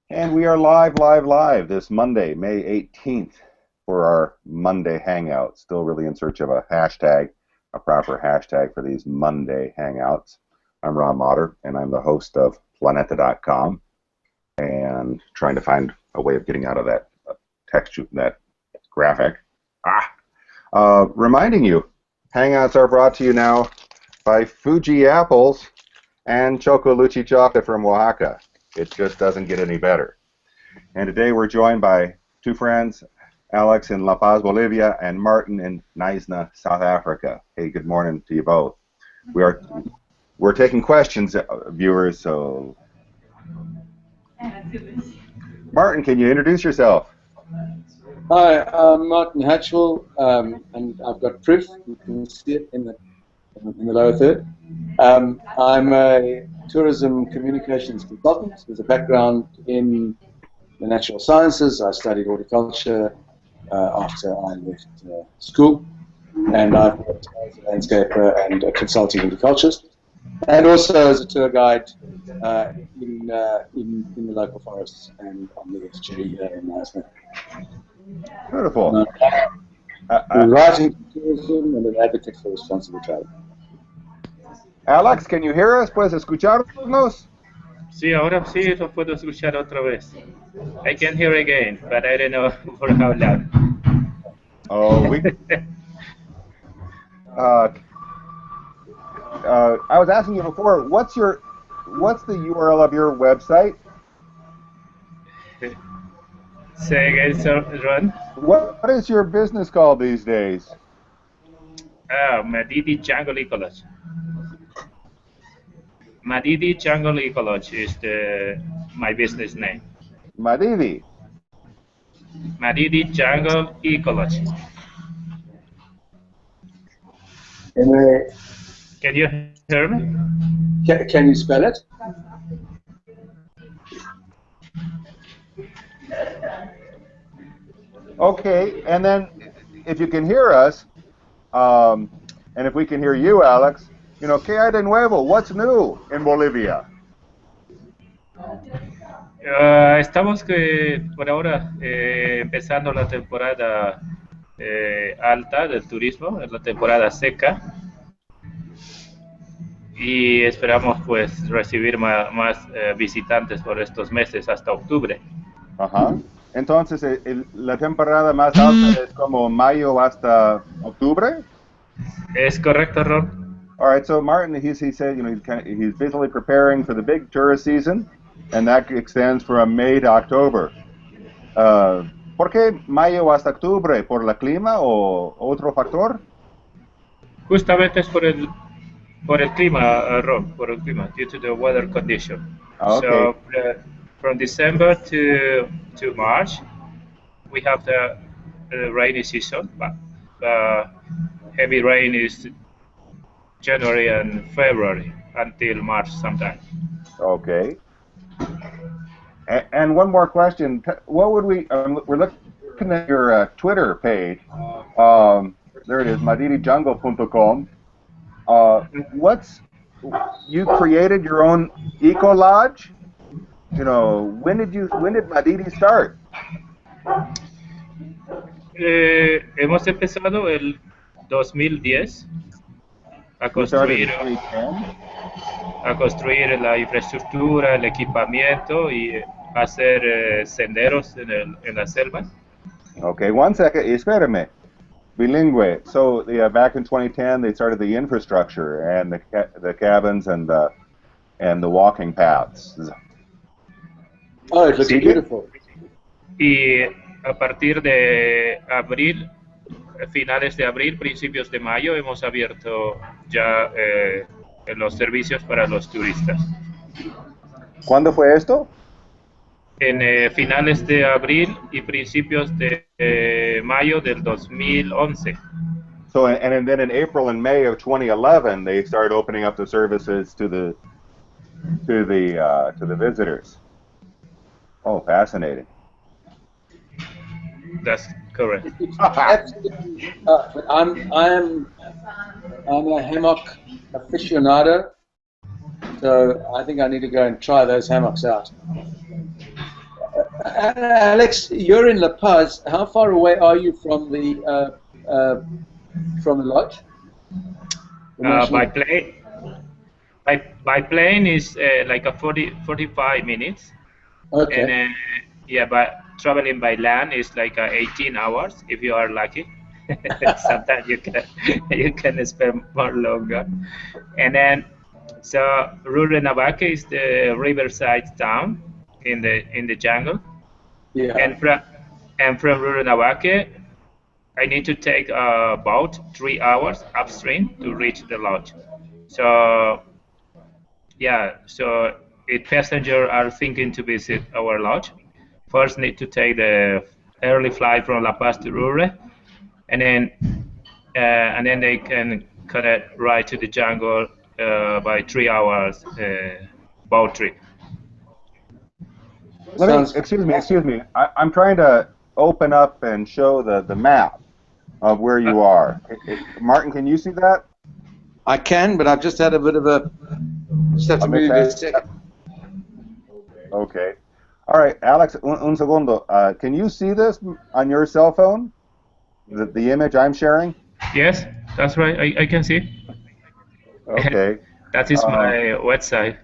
And we are live this Monday, May 18th, for our Monday Hangout. Still really in search of a hashtag, a proper hashtag for these Monday Hangouts. I'm Ron Motter, and I'm the host of Planeta.com, and trying to find a way of getting out of that text, that graphic. Reminding you, Hangouts are brought to you now by Fuji Apples and Chocoluchi Chocolate from Oaxaca. It just doesn't get any better. And today we're joined by two friends, Alex in La Paz, Bolivia, and Martin in Knysna, South Africa. Hey, good morning to you both. We're taking questions, viewers, so... Martin, can you introduce yourself? Hi, I'm Martin Hatchuel, and I've got proof. You can see it in the lower third. I'm a tourism communications consultant with a background in the natural sciences. I studied horticulture after I left school, and I've worked as a landscaper and a consulting horticulturist, and also as a tour guide in the local forests and on the estuary here in Knysna. Beautiful. I'm writing tourism and an advocate for responsible travel. Alex, can you hear us? ¿Puedes escucharnos? Sí, ahora sí lo puedo escuchar otra vez. I can hear again, but I don't know for how long. Oh, I was asking you before, what's the URL of your website? Say again, sir, Ron. What is your business called these days? Madidi Jungle Ecology. Madidi Jungle Ecology is my business name. Madidi. Madidi Jungle Ecology. Can you hear me? Can you spell it? Okay, and then if you can hear us, and if we can hear you, Alex, you know, ¿qué hay de nuevo? What's new in Bolivia? Estamos por ahora empezando la temporada alta del turismo, es la temporada seca, y esperamos pues recibir más visitantes por estos meses hasta octubre. Ajá. Entonces, la temporada más alta es como mayo hasta octubre? Es correcto, Ron. All right, so Martin, he said, you know, he's busily preparing for the big tourist season, and that extends from May to October. ¿Por qué mayo hasta octubre? ¿Por el clima o otro factor? Justamente es por el clima, Ron, por el clima, due to the weather condition. Okay. So from December to March, we have the rainy season, but heavy rain is January and February until March sometime. Okay. And one more question. What would we're looking at your Twitter page. There it is, madidijungle.com. You created your own eco lodge? You know, when did Madidi start? Hemos empezado el 2010 a construir la infraestructura, el equipamiento y hacer senderos en la selva. Okay, one second, espérame. Bilingüe. So back in 2010, they started the infrastructure and the cabins and the walking paths. Oh, it looks beautiful. Y a partir de abril, finales de abril, principios de mayo, hemos abierto ya los servicios para los turistas. ¿Cuándo fue esto? En finales de abril y principios de mayo del 2011. So, and then in April and May of 2011, they started opening up the services to the visitors. Oh, fascinating. That's correct. Absolutely. But I'm a hammock aficionado, so I think I need to go and try those hammocks out. Alex, you're in La Paz. How far away are you from the lodge? By plane, by plane is like a 45 minutes. Okay. And yeah, but traveling by land is like 18 hours if you are lucky. Sometimes you can spend more longer. And then so Rurrenabaque is the riverside town in the jungle. Yeah. And from Rurrenabaque, I need to take about 3 hours upstream to reach the lodge. So yeah, so if passengers are thinking to visit our lodge, first need to take the early flight from La Paz to Rure, and then they can connect right to the jungle by 3 hours boat trip. Excuse me. I'm trying to open up and show the map of where you are. Martin, can you see that? I can, but I've just had a bit of a... Just have to move it a second. Okay. All right, Alex, un segundo. Can you see this on your cell phone? The image I'm sharing? Yes, that's right. I can see. Okay. That is my website.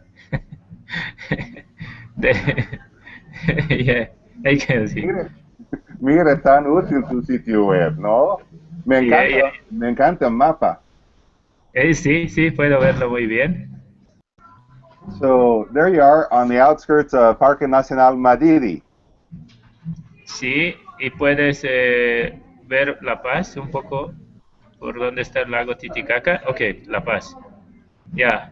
Yeah, I can see. Mira, tan útil tu sitio web, ¿no? Me encanta el mapa. Sí, puedo verlo muy bien. So there you are on the outskirts of Parque Nacional Madidi. Sí, y puedes ver La Paz un poco por donde está el lago Titicaca. Ok, La Paz. Yeah.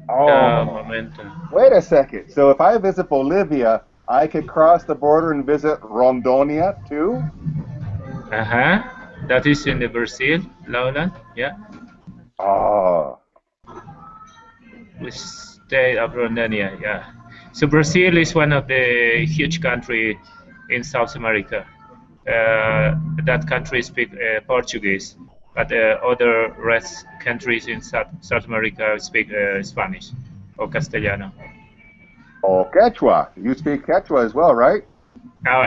Oh, momento. Wait a second. So if I visit Bolivia, I could cross the border and visit Rondonia too? That is in the Brazil, lowland. Yeah. Oh. We stay of Rondonia. Yeah. So Brazil is one of the huge country in South America. That country speak Portuguese, but other rest countries in South America speak Spanish or Castellano. Oh, Quechua. You speak Quechua as well, right?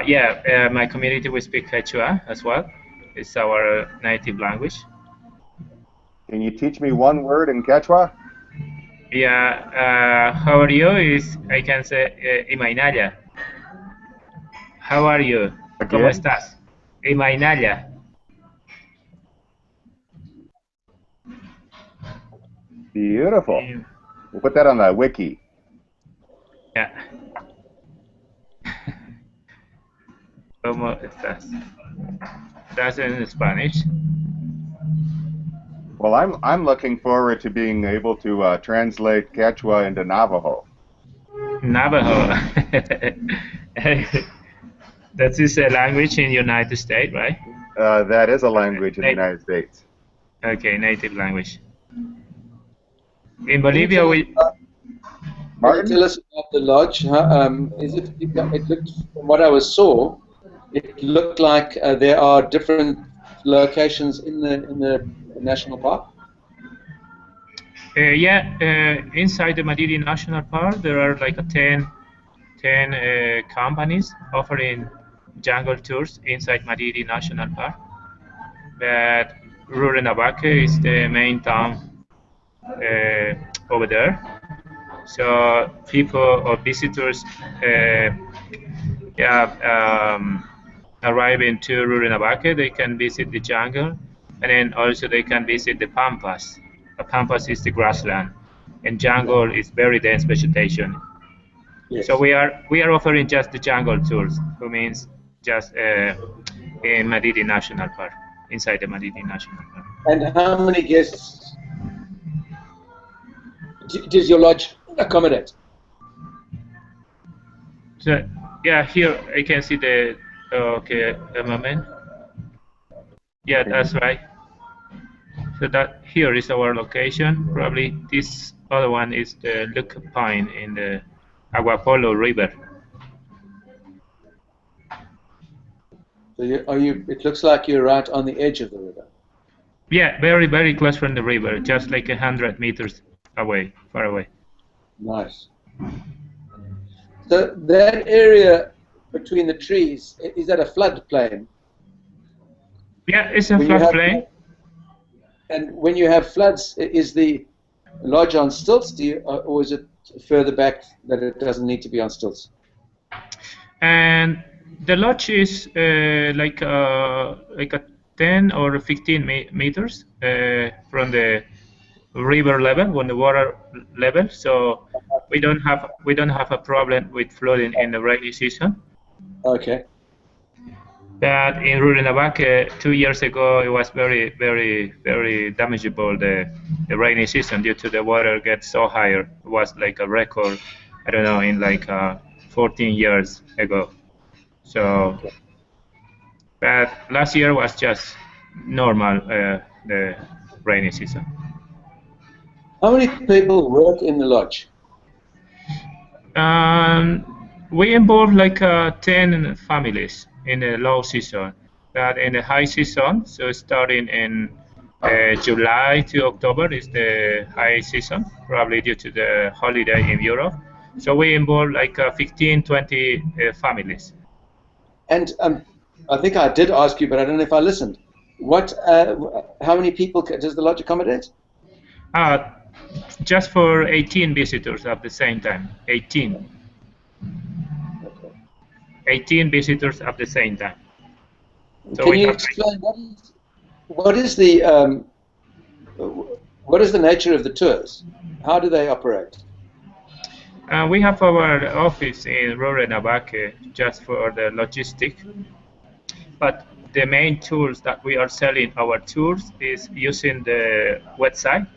Yeah, my community we speak Quechua as well. It's our native language. Can you teach me one word in Quechua? Yeah, how are you? I can say ymaynalla. How are you? Again? ¿Cómo estás? Ymaynalla. Beautiful. We'll put that on the wiki. Yeah. ¿Cómo estás? That's in Spanish. Well, I'm looking forward to being able to translate Quechua into Navajo. Navajo. That is a language in the United States, right? That is a language in the United States. Okay, native language. In Bolivia, Can you tell us about the lodge? It looked, from what I saw, it looked like there are different locations in the national park. Inside the Madidi National Park, there are like 10 companies offering jungle tours inside Madidi National Park. But Rurrenabaque is the main town over there. So people or visitors arriving to Rurrenabaque, they can visit the jungle, and then also they can visit the pampas. The pampas is the grassland, and jungle is very dense vegetation. Yes. So we are offering just the jungle tours, which means just in Madidi National Park, inside the Madidi National Park. And how many guests does your lodge accommodate? So yeah, here I can see the okay, a moment. Yeah, that's right. So that here is our location. Probably this other one is the Look Pine in the Aguapolo River. So it looks like you're right on the edge of the river. Yeah, very, very close from the river, just like 100 meters away, far away. Nice. So that area between the trees, is that a floodplain? Yeah, it's a When you have- floodplain. And when you have floods, is the lodge on stilts, or is it further back that it doesn't need to be on stilts? And the lodge is like a 10 or 15 meters from the river level, when the water level. So we don't have a problem with flooding in the rainy season. Okay. But in Rurrenabaque 2 years ago, it was very, very, very damageable, the rainy season, due to the water gets so higher. It was like a record, I don't know, in like 14 years ago. So, but last year was just normal, the rainy season. How many people work in the lodge? We involve like 10 families in the low season, but in the high season, so starting in July to October is the high season, probably due to the holiday in Europe. So we involve like 15, 20 families. And I think I did ask you, but I don't know if I listened. How many people does the lodge accommodate? Just for 18 visitors at the same time. 18. 18 visitors at the same time. So can you explain what is the nature of the tours? How do they operate? We have our office in Rurrenabaque just for the logistics, but the main tools that we are selling our tours is using the website.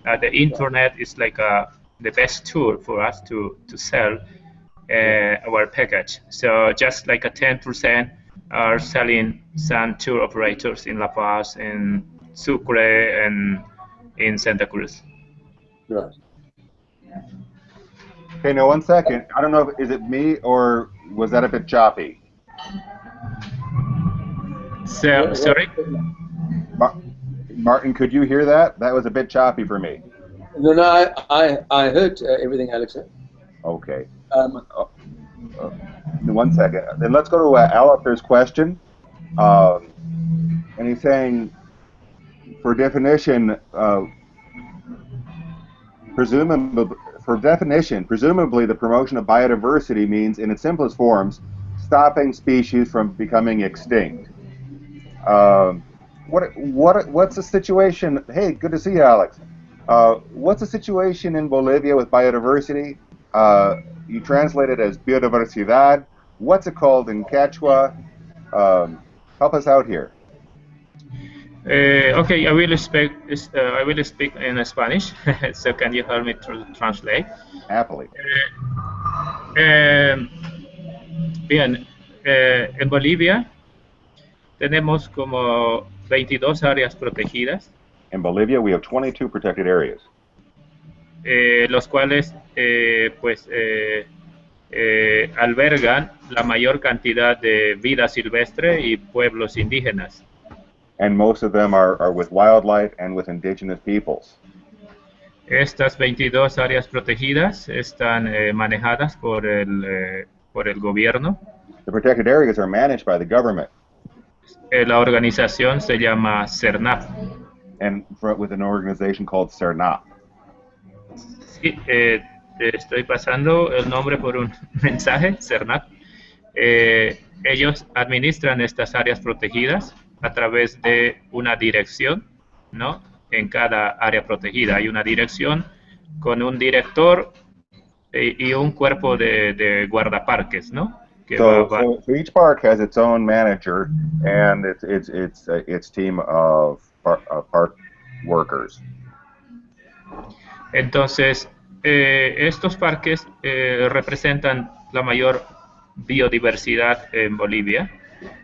The internet is like the best tool for us to sell our package. So just like a 10% are selling some tour operators in La Paz, in Sucre, and in Santa Cruz. Right. Okay, now 1 second. I don't know, is it me or was that a bit choppy? So, sorry? Martin, could you hear that? That was a bit choppy for me. No, I heard everything Alex said. Okay. 1 second. Then let's go to Alistair's question. And he's saying, for definition, presumably the promotion of biodiversity means, in its simplest forms, stopping species from becoming extinct. What's the situation? Hey, good to see you, Alex. What's the situation in Bolivia with biodiversity? You translate it as Biodiversidad. What's it called in Quechua? Help us out here. Okay, I will speak in Spanish. So can you help me to translate? Happily. Bien, en Bolivia tenemos como 22 áreas protegidas. In Bolivia, we have 22 protected areas. Los cuales albergan la mayor cantidad de vida silvestre y pueblos indígenas. And most of them are with wildlife and with indigenous peoples. Estas 22 áreas protegidas están manejadas por el gobierno. The protected areas are managed by the government. La organización se llama SERNAP. And with an organization called SERNAP. Sí, estoy pasando el nombre por un mensaje, SERNAP. Ellos administran estas áreas protegidas a través de una dirección, ¿no? En cada área protegida hay una dirección con un director y un cuerpo de guardaparques, ¿no? So each park has its own manager and its team of park workers. Entonces, estos parques representan la mayor biodiversidad en Bolivia.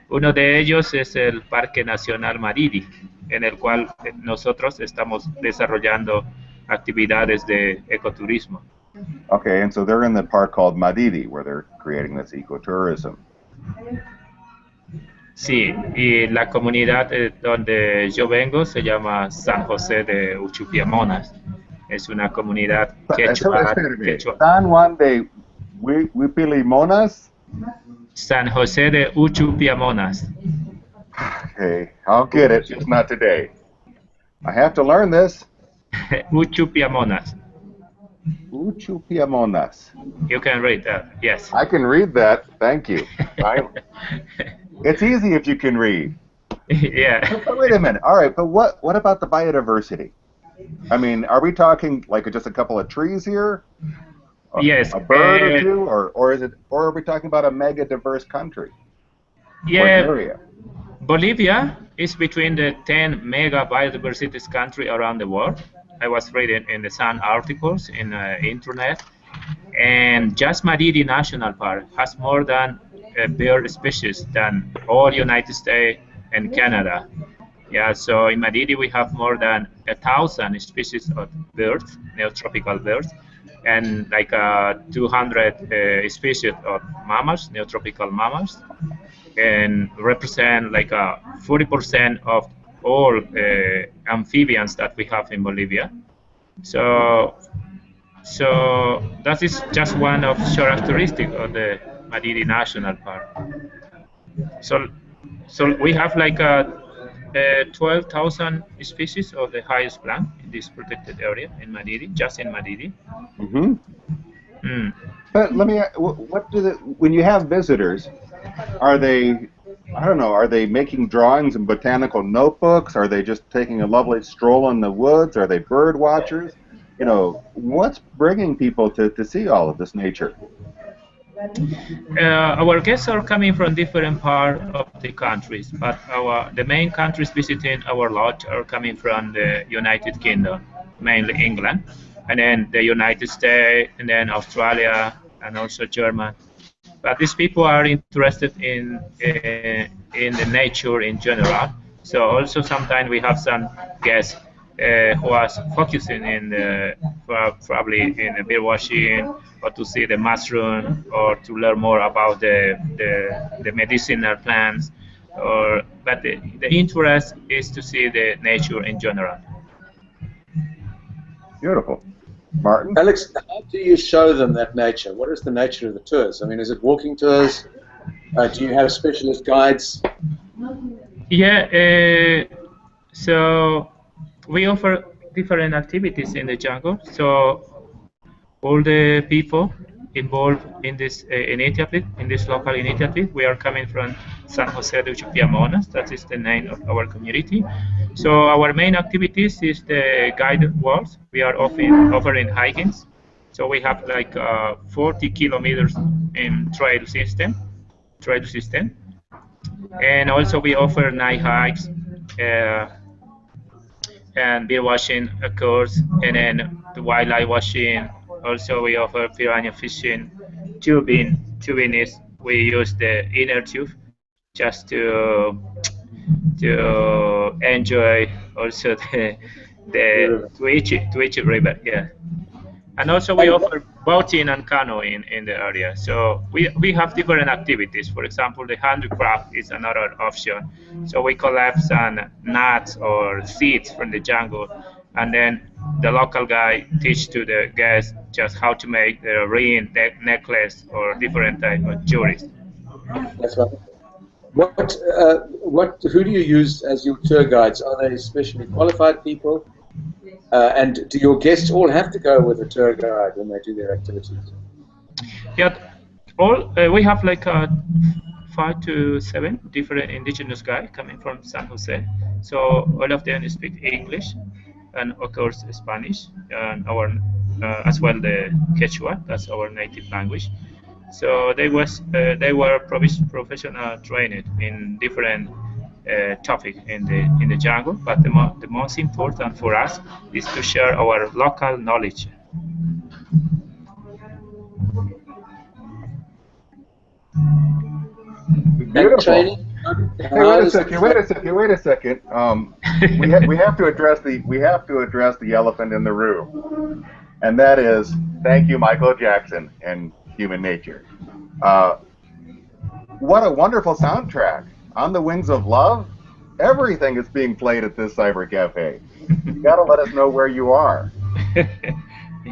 Uno de ellos es el Parque Nacional Maridi, en el cual nosotros estamos desarrollando actividades de ecoturismo. Okay, and so they're in the park called Madidi, where they're creating this ecotourism. Sí, y la comunidad donde yo vengo se llama San José de UCHUPIAMONAS. Es una comunidad quechua. San Juan de UCHUPIAMONAS? San Jose de UCHUPIAMONAS. Okay, I'll get it, just not today. I have to learn this. UCHUPIAMONAS. UCHUPIAMONAS. You can read that, yes. I can read that, thank you. It's easy if you can read. Yeah. But wait a minute, all right, but what about the biodiversity? I mean, are we talking like just a couple of trees here? Yes. A bird or two, or are we talking about a mega diverse country? Yeah. Or area? Bolivia is between the 10 mega biodiversity countries around the world. I was reading in the Sun articles in the internet, and just Madidi National Park has more than bird species than all United States and Canada. Yeah, so in Madidi we have more than 1,000 species of birds, neotropical birds, and like 200 species of mammals, neotropical mammals, and represent like 40% of all amphibians that we have in Bolivia. So that is just one of characteristics of the Madidi National Park. So we have like 12,000 species of the highest plant in this protected area in Madidi, just in Madidi. Mm-hmm. Mm. But let me, when you have visitors, are they, I don't know, are they making drawings in botanical notebooks? Are they just taking a lovely stroll in the woods? Are they bird watchers? You know, what's bringing people to see all of this nature? Our guests are coming from different parts of the countries, but the main countries visiting our lodge are coming from the United Kingdom, mainly England, and then the United States, and then Australia, and also Germany. But these people are interested in the nature in general. So also sometimes we have some guests who are focusing in probably in the bird watching, or to see the mushroom, or to learn more about the medicinal plants. But the interest is to see the nature in general. Beautiful. Martin? Alex, how do you show them that nature? What is the nature of the tours? I mean, is it walking tours? Do you have specialist guides? Yeah, so we offer different activities in the jungle. So all the people involved in this initiative, in this local initiative, we are coming from San Jose de Uchupiamonas. That is the name of our community. So our main activities is the guided walks. We are offering hikings. So we have like 40 kilometers in trail system, and also we offer night hikes and beer washing, of course, and then the wildlife washing. Also, we offer piranha fishing. Tubing is we use the inner tube just to enjoy also the Twitch river. Yeah. And also we offer boating and canoeing in the area. So we have different activities. For example, the handicraft is another option. So we collect some nuts or seeds from the jungle, and then the local guy teach to the guests just how to make the ring, necklace, or different type of jewelry. That's right. Who do you use as your tour guides? Are they specially qualified people? And do your guests all have to go with a tour guide when they do their activities? Yeah, we have like 5 to 7 different indigenous guys coming from San Jose. So all of them speak English, and of course Spanish, and as well the Quechua. That's our native language. So they were professional trained in different topic in the jungle, but the most important for us is to share our local knowledge. Beautiful. Hey, wait a second. We have to address the elephant in the room, and that is thank you, Michael Jackson and Human Nature. What a wonderful soundtrack! On the Wings of Love. Everything is being played at this cyber cafe. You got to let us know where you are.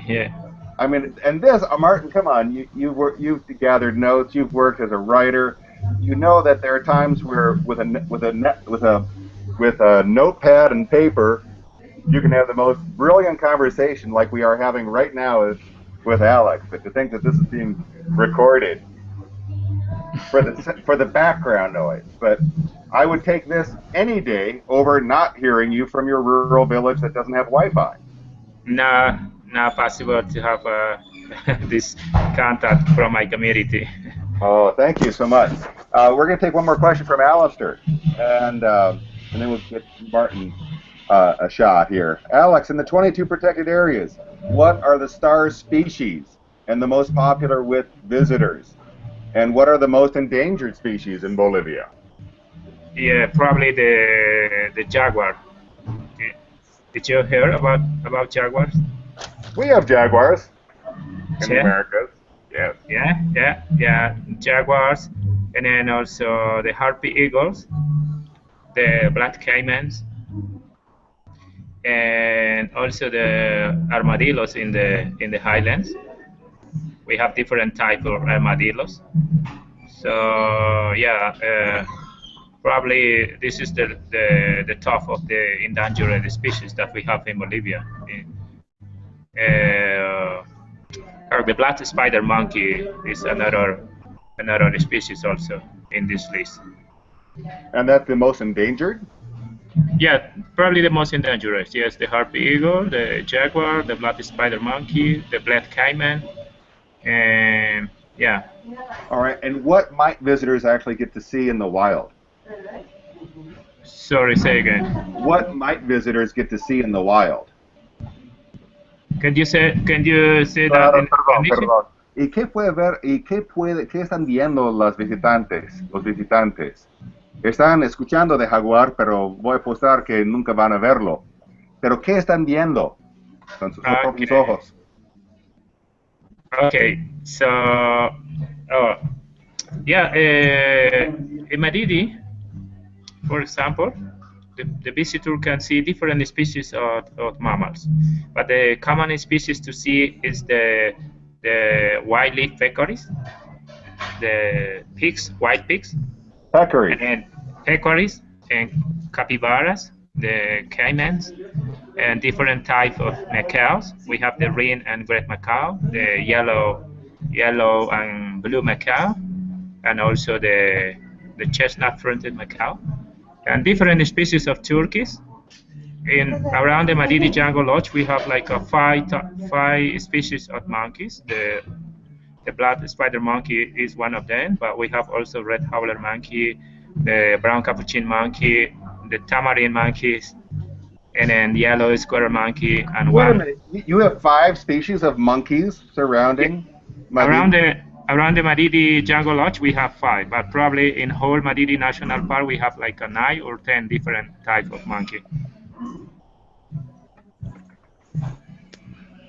Yeah. I mean, and this, Martin, come on, you've gathered notes, you've worked as a writer, you know that there are times where with a notepad and paper, you can have the most brilliant conversation like we are having right now with Alex. But to think that this is being recorded for the background noise, but I would take this any day over not hearing you from your rural village that doesn't have Wi-Fi. No, not possible to have this contact from my community. Oh, thank you so much. We're going to take one more question from Alistair, and then we'll get Martin a shot here. Alex, in the 22 protected areas, what are the star species and the most popular with visitors? And what are the most endangered species in Bolivia? Yeah, probably the jaguar. Did you hear about jaguars? We have jaguars in the Yeah. Americas. Yes. Yeah. Jaguars, and then also the harpy eagles, the black caimans, and also the armadillos in the highlands. We have different types of armadillos. So yeah, probably this is the top of the endangered species that we have in Bolivia. The black spider monkey is another species also in this list. And that's the most endangered? Yeah, probably the most endangered. Yes, the harpy eagle, the jaguar, the black spider monkey, the black caiman, and yeah. All right, and what might visitors actually get to see in the wild? Sorry, say again. What might visitors get to see in the wild? Can you say Claro, that in English? perdón. ¿Y qué puede ver y qué están viendo los visitantes? Están escuchando de jaguar, pero voy a apostar que nunca van a verlo. Pero ¿qué están viendo con sus propios ojos? Okay, so yeah, in Madidi, for example, the visitor can see different species of mammals, but the common species to see is the white-leaf peccaries, the pigs, white pigs, Peccaries. and peccaries and capybaras, the caimans, and different type of macaws. We have the green and red macaw, the yellow and blue macaw, and also the chestnut-fronted macaw, and different species of turkeys. Around the Madidi Jungle Lodge, we have like five species of monkeys. The black spider monkey is one of them, but we have also red howler monkey, the brown capuchin monkey, the tamarin monkeys, and then yellow squirrel monkey, and Wait a minute, you have 5 species of monkeys surrounding Madidi? Around the Madidi Jungle Lodge, we have 5, but probably in whole Madidi National Park, we have like 9 or 10 different types of monkey.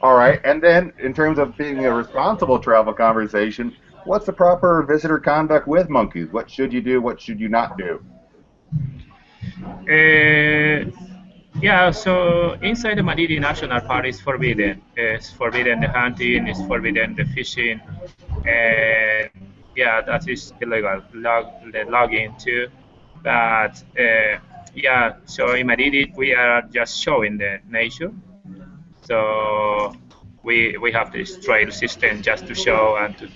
All right, and then in terms of being a responsible travel conversation, what's the proper visitor conduct with monkeys? What should you do? What should you not do? Yeah, so inside the Madidi National Park is forbidden. It's forbidden the hunting, it's forbidden the fishing, and yeah, that is illegal. The logging too. But yeah, so in Madidi we are just showing the nature. So we have this trail system just to show and to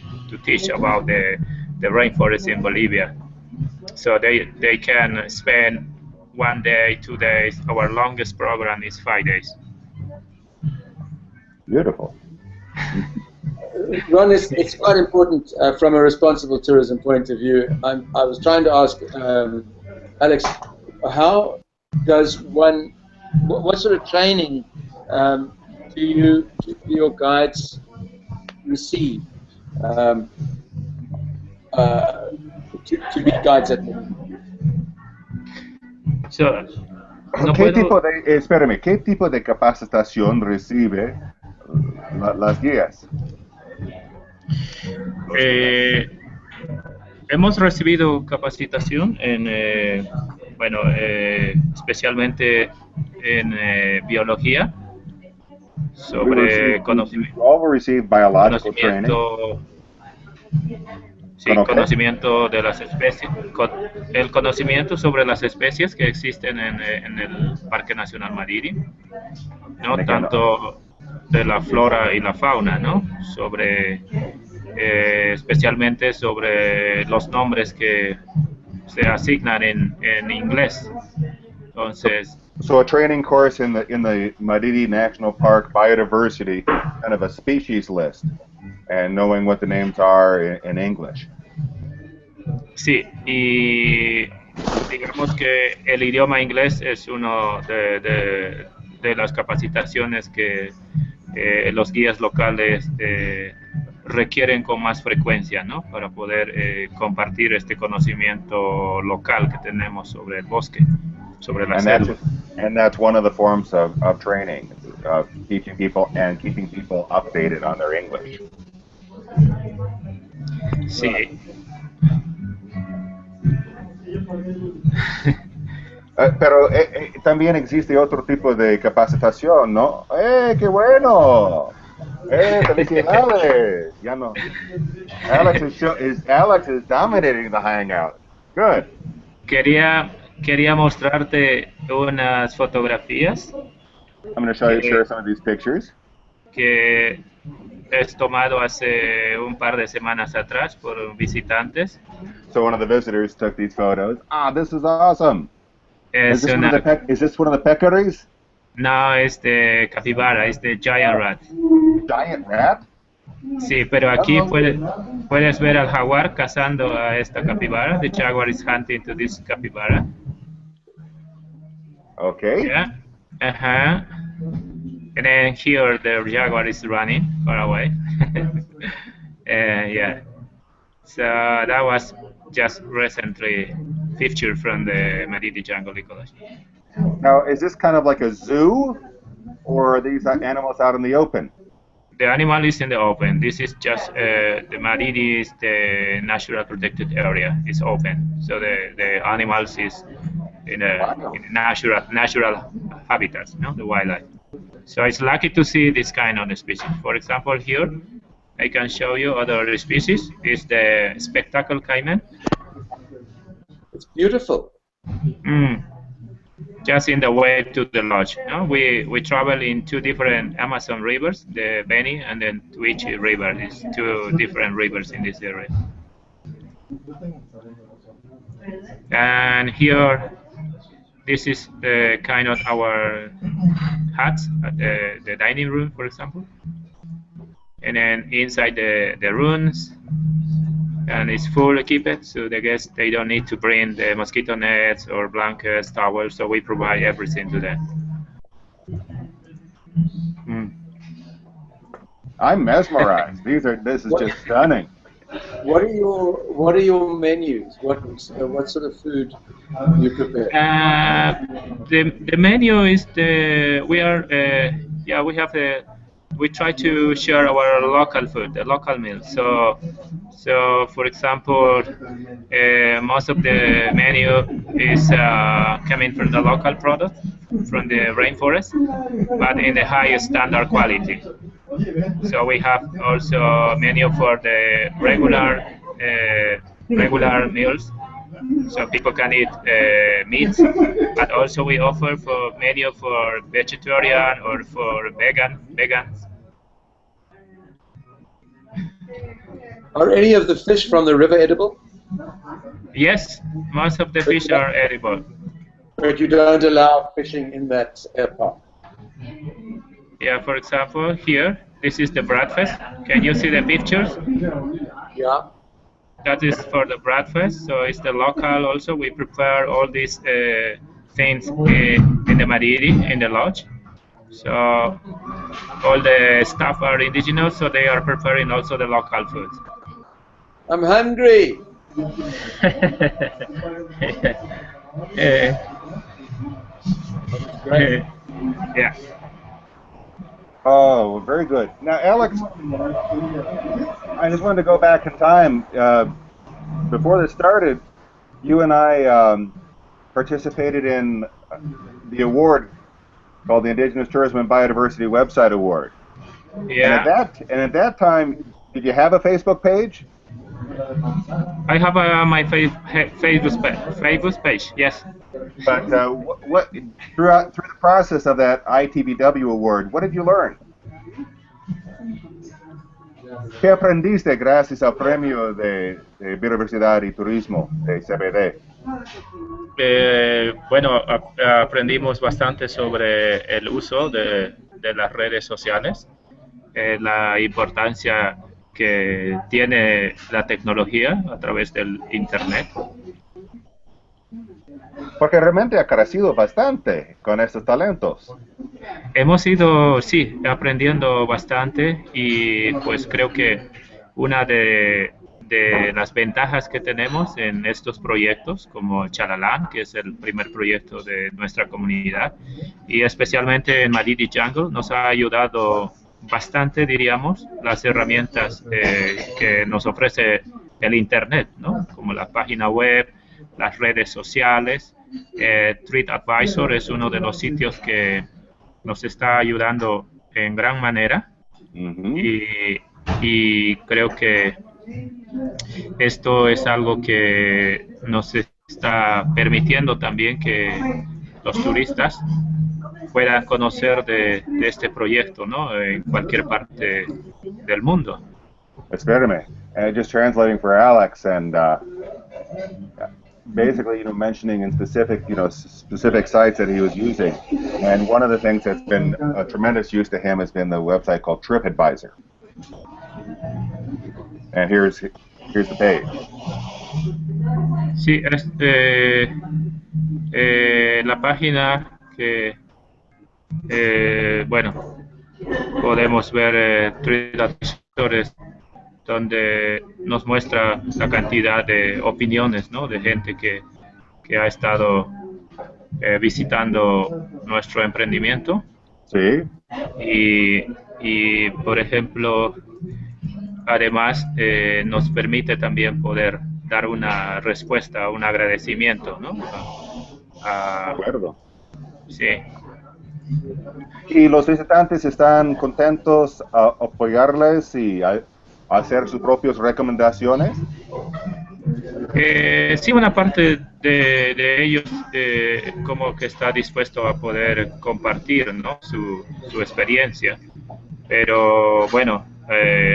teach about the rainforest in Bolivia. So they can spend 1 day, 2 days. Our longest program is 5 days. Beautiful. Ron, it's quite important from a responsible tourism point of view. I was trying to ask Alex, how does one, what sort of training do your guides receive to be guides at the So, ¿Qué tipo de capacitación recibe las guías? Hemos recibido capacitación en, especialmente en biología, sobre conocimiento. We all receive biological training. Sí, conocimiento de las especies, el conocimiento sobre las especies que existen en el Parque Nacional Mariri, no tanto de la flora y la fauna, ¿no? Sobre, especialmente sobre los nombres que se asignan en inglés. Entonces, so a training course in the Mariri National Park Biodiversity, kind of a species list, and knowing what the names are in English. Sí, y digamos que el idioma inglés es uno de las capacitaciones que los guías locales requieren con más frecuencia, ¿no? Para poder compartir este conocimiento local que tenemos sobre el bosque, sobre la selva. And that's one of the forms of training, teaching people and keeping people updated on their English. Sí. Pero también existe otro tipo de capacitación, ¿no? ¡Qué bueno! ¡Felicidades! Ya no. Alex is dominating the hangout. Good. Quería mostrarte unas fotografías. I'm going to share some of these pictures. Que es tomado hace un par de semanas atrás por visitantes. So one of the visitors took these photos. This is awesome. Is this one of the peccaries? No, es de capibara, es de giant rat. Giant rat? Sí, pero aquí puedes ver al jaguar cazando a esta capibara. The jaguar is hunting to this capybara. Okay. Yeah. And then here the jaguar is running far away. Yeah. So that was just recently featured from the Mariri Jungle Ecology. Now, is this kind of like a zoo, or are these animals out in the open? The animal is in the open. This is just the Mariri is the natural protected area. It's open, so the animals is in natural habitats, no, the wildlife. So it's lucky to see this kind of species. For example, here I can show you other species. It's the spectacle caiman. It's beautiful. Just in the way to the lodge. No? We travel in two different Amazon rivers, the Beni and then Wiki River. It's two different rivers in this area. And here, this is the kind of our huts at the dining room, for example. And then inside the rooms, and it's full equipped, so the guests, they don't need to bring the mosquito nets or blankets, towels, so we provide everything to them. I'm mesmerized. This is just stunning. What are your menus? What sort of food do you prepare? The menu is we try to share our local food, the local meals. So for example, most of the menu is coming from the local product, from the rainforest, but in the highest standard quality. So we have also a menu for the regular meals, so people can eat meat, but also we offer for menu for vegetarian or for vegans. Are any of the fish from the river edible? Yes, most of the fish are edible. But you don't allow fishing in that park? Yeah, for example, here, this is the breakfast. Can you see the pictures? Yeah. That is for the breakfast, so it's the local also. We prepare all these things in the Mariri, in the lodge. So all the staff are indigenous, so they are preparing also the local food. I'm hungry. Yeah. Oh, very good. Now, Alex, I just wanted to go back in time. Before this started, you and I participated in the award called the Indigenous Tourism and Biodiversity Website Award. Yeah. And at that time, did you have a Facebook page? I have my Facebook page. Yes. But through the process of that ITBW award, what did you learn? ¿Qué aprendiste gracias al premio de Biodiversidad y Turismo de CBD? Bueno, aprendimos bastante sobre el uso de las redes sociales, la importancia que tiene la tecnología a través del Internet. Porque realmente ha crecido bastante con estos talentos. Hemos ido, sí, aprendiendo bastante y pues creo que una de las ventajas que tenemos en estos proyectos como Chalalán, que es el primer proyecto de nuestra comunidad, y especialmente en Madidi Jungle, nos ha ayudado bastante, diríamos, las herramientas que nos ofrece el Internet, ¿no? Como la página web, las redes sociales. TripAdvisor es uno de los sitios que nos está ayudando en gran manera. Y creo que esto es algo que nos está permitiendo también que los turistas puedan conocer de este proyecto, ¿no? En cualquier parte del mundo. Espérame, just translating for Alex and basically, mentioning in specific, specific sites that he was using. And one of the things that's been a tremendous use to him has been the website called TripAdvisor. And here's the page. Sí, la página que, bueno, podemos ver TripAdvisor, donde nos muestra la cantidad de opiniones, ¿no? De gente que ha estado visitando nuestro emprendimiento. Sí. Y por ejemplo, además nos permite también poder dar una respuesta, un agradecimiento, ¿no? De acuerdo. Sí. ¿Y los visitantes están contentos a apoyarles y a hacer sus propias recomendaciones? Sí, una parte de ellos como que está dispuesto a poder compartir, ¿no? su experiencia, pero bueno,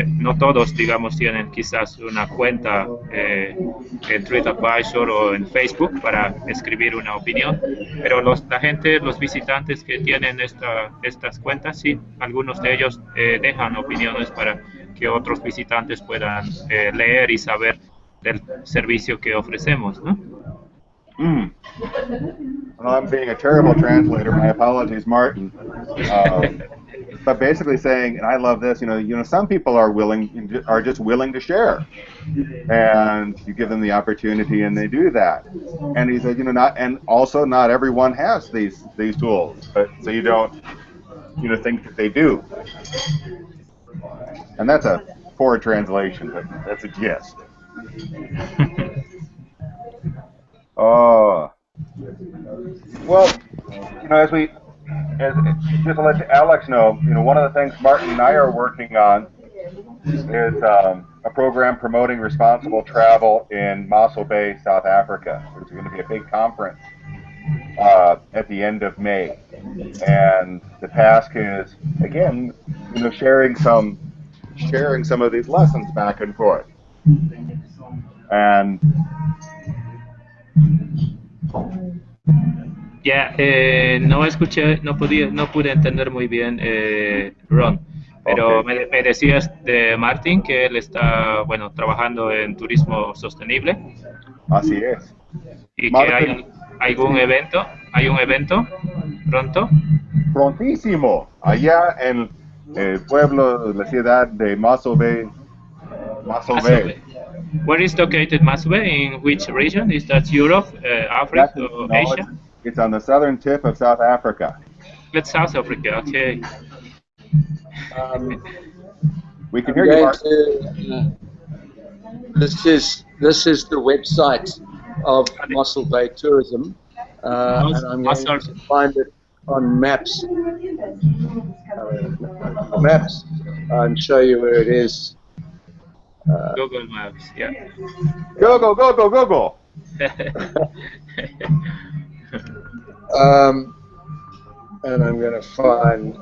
no todos, digamos, tienen quizás una cuenta en TripAdvisor o en Facebook para escribir una opinión, pero la gente, los visitantes que tienen estas cuentas, sí, algunos de ellos dejan opiniones para que otros visitantes puedan leer y saber del servicio que ofrecemos, ¿no? Well, I'm being a terrible translator. My apologies, Martin. But basically saying, and I love this, some people are just willing to share, and you give them the opportunity, and they do that. And he said, not everyone has these tools, but so you don't, think that they do. And that's a poor translation, but that's a gist. Oh, well, just to let Alex know, one of the things Martin and I are working on is a program promoting responsible travel in Mossel Bay, South Africa. There's going to be a big conference at the end of May, and the task is, again, sharing some of these lessons back and forth. And no pude entender muy bien, Ron, pero okay. me decías de Martin que él está, bueno, trabajando en turismo sostenible. Así es. Y Martin, que hay un evento pronto. Prontísimo, allá en el pueblo, la ciudad de Mossel Bay. Where is located Mossel Bay? In which region? Is that Europe, Africa, or Asia? It's on the southern tip of South Africa. It's South Africa, okay. We can hear you, Mark. This is the website of Mossel Bay Tourism, and I'm going to find it on maps. Maps and show you where it is. Google Maps, yeah. Google, Google, Google. And I'm going to find.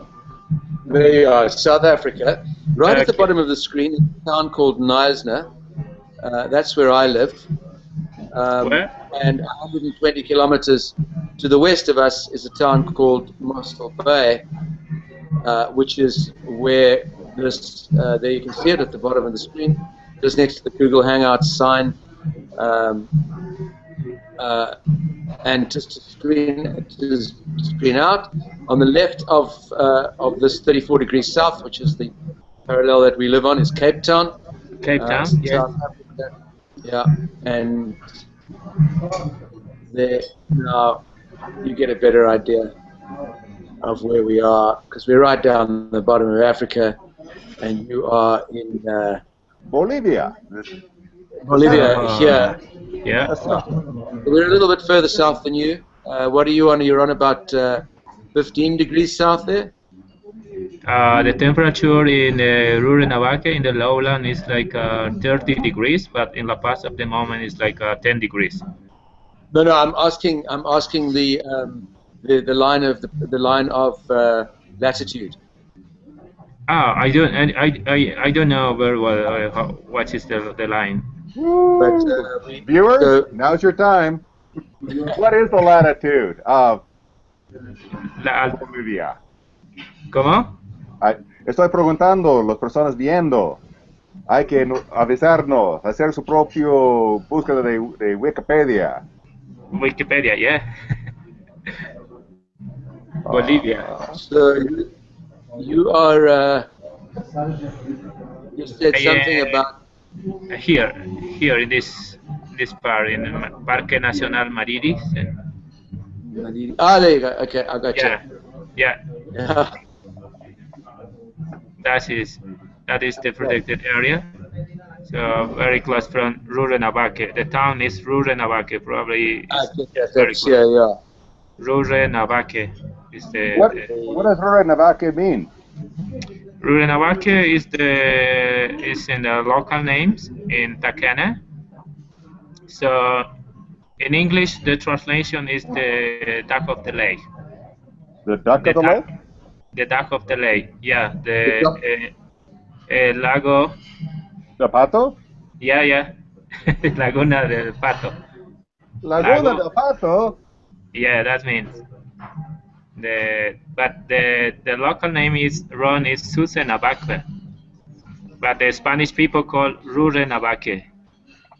There you are, South Africa. Right at the bottom of the screen is a town called Knysna. That's where I live. Where? And 120 kilometers to the west of us is a town called Mossel Bay, which is where this, there you can see it at the bottom of the screen, just next to the Google Hangouts sign. And just to screen out, on the left of this 34 degrees south, which is the parallel that we live on, is Cape Town. Cape Town, yeah. South Africa. Yeah, and there now you get a better idea of where we are, because we're right down the bottom of Africa, and you are in Bolivia. Bolivia here. Yeah. We're a little bit further south than you. What are you on? You're on about 15 degrees south there? The temperature in Rurrenabaque in the lowland is like 30 degrees, but in La Paz at the moment is like 10 degrees. No, I'm asking the line of the line of latitude. I don't know very well what is the line. But, viewers, now's your time. What is the latitude of Bolivia? ¿Cómo? Estoy preguntando, las personas viendo, hay que avisarnos, hacer su propio búsqueda de Wikipedia. Wikipedia, yeah. Bolivia. So you are. You said something about here in this part in Parque Nacional Mariris. Ah, there you go. Okay, I got you. Yeah. That is the protected area. So very close from Rurrenabaque. The town is Rurrenabaque, probably. Very close. Yeah. Rurrenabaque is the. What does Rurrenabaque mean? Rurrenabaque is in the local names in Takana. So in English, the translation is the duck of the lake. The duck of the lake? The duck of the lake, yeah. The lago. The pato? Yeah. Laguna del Pato. Laguna del Pato? Yeah, that means. But the local name is Susenabaque. But the Spanish people call Rurrenabaque.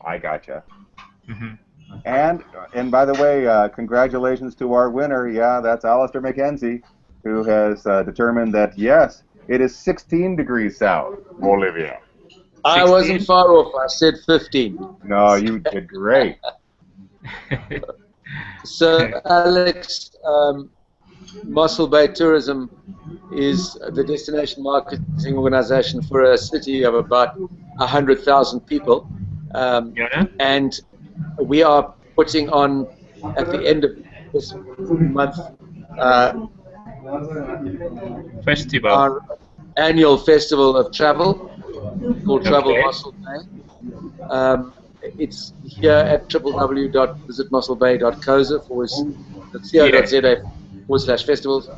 I gotcha. Mm-hmm. And by the way, congratulations to our winner. Yeah, that's Alistair McKenzie, who has determined that, yes, it is 16 degrees south, Bolivia. 16? I wasn't far off. I said 15. No, you did great. So, Alex, Mossel Bay Tourism is the destination marketing organization for a city of about 100,000 people. And we are putting on, at the end of this month, Festival. our annual festival of travel called Travel Mossel Bay. It's here at www.visitmosselbay.co.za/festivals.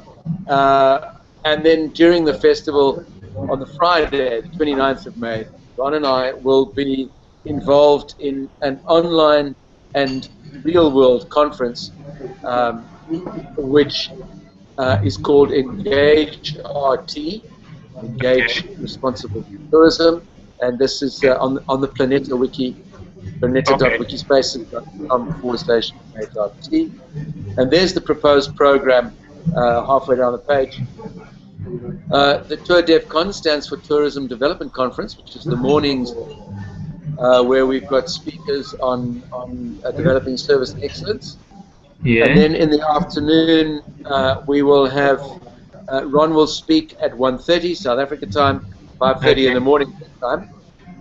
And then during the festival, on the Friday, the 29th of May, Ron and I will be involved in an online and real-world conference, which is called Engage RT, Engage Responsible Tourism, and this is on the Planeta Wiki, planeta.wikispaces.com/engage-RT. And there's the proposed program halfway down the page. The Tour DevCon stands for Tourism Development Conference, which is the mornings where we've got speakers on developing service excellence. Yeah. And then in the afternoon, we will have, Ron will speak at 1:30 South Africa time, 5:30 in the morning time.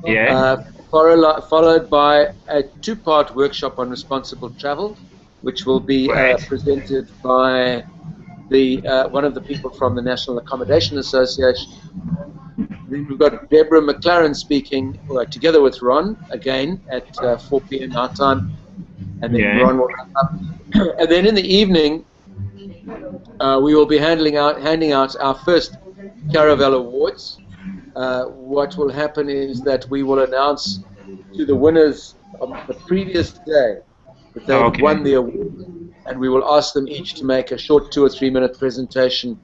Yeah. Followed by a two-part workshop on responsible travel, which will be presented by one of the people from the National Accommodation Association. Then we've got Deborah McLaren speaking together with Ron again at 4 p.m. our time, and then Ron will wrap up. And then in the evening, we will be handing out our first Caravel Awards. What will happen is that we will announce to the winners of the previous day that they've won the award, and we will ask them each to make a short 2 or 3 minute presentation.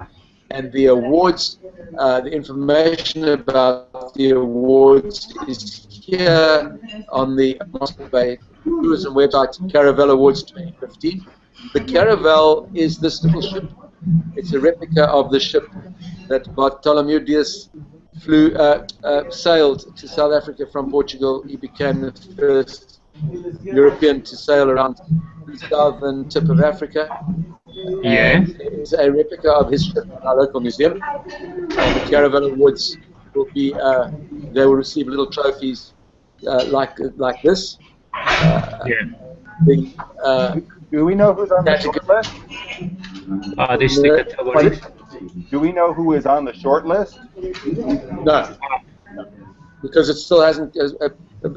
And the awards, the information about the awards is here on the Mossel Bay Tourism website, Caravel Awards 2015. The Caravel is this little ship. It's a replica of the ship that Bartholomew Dias sailed to South Africa from Portugal. He became the first European to sail around the southern tip of Africa. And it's a replica of his ship in our local museum. And the Caravel Awards will be, they will receive little trophies like this. Do we know who's on the short list? Do we know who is on the short list? No, because it still hasn't.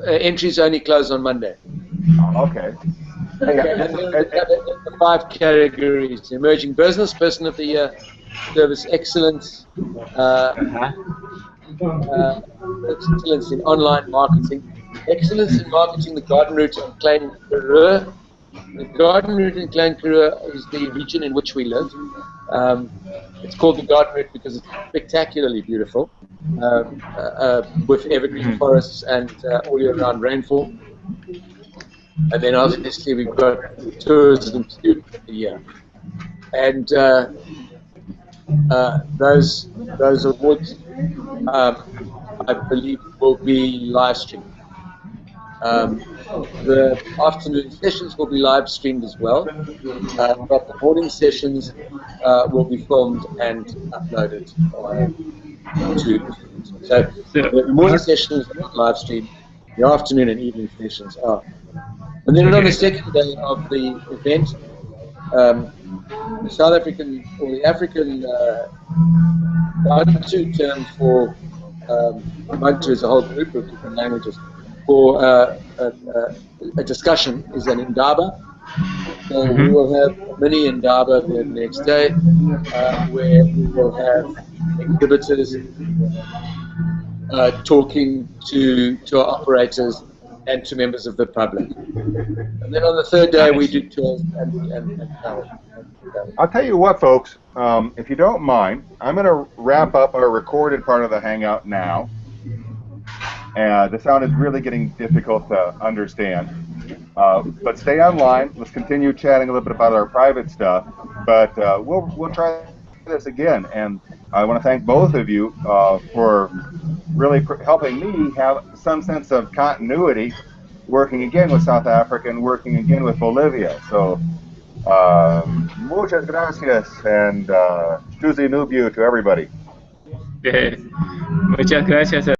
Entries only close on Monday. Okay. The 5 categories: emerging business, person of the year, service excellence, excellence in online marketing, excellence in marketing the garden route in Klein Karoo. The garden route in Klein Karoo is the region in which we live. It's called the garden route because it's spectacularly beautiful, with evergreen forests and all year round rainfall. And then obviously we've got tourism student of the year. And those awards, I believe, will be live streamed. The afternoon sessions will be live streamed as well, but the morning sessions will be filmed and uploaded so the morning sessions are not live streamed, the afternoon and evening sessions are. And then on the second day of the event, the South African, or the African Bantu term for Bantu is a whole group of different languages, for a discussion is an indaba. So we will have a mini indaba the next day, where we will have exhibitors talking to our operators and to members of the public. And then on the third day we do tours and I'll tell you what, folks, if you don't mind, I'm going to wrap up our recorded part of the Hangout now. The sound is really getting difficult to understand. But stay online. Let's continue chatting a little bit about our private stuff. But we'll try this again. And I want to thank both of you for really helping me have some sense of continuity, working again with South Africa and working again with Bolivia. So muchas gracias and Tuzi Nubiu to everybody. Muchas gracias.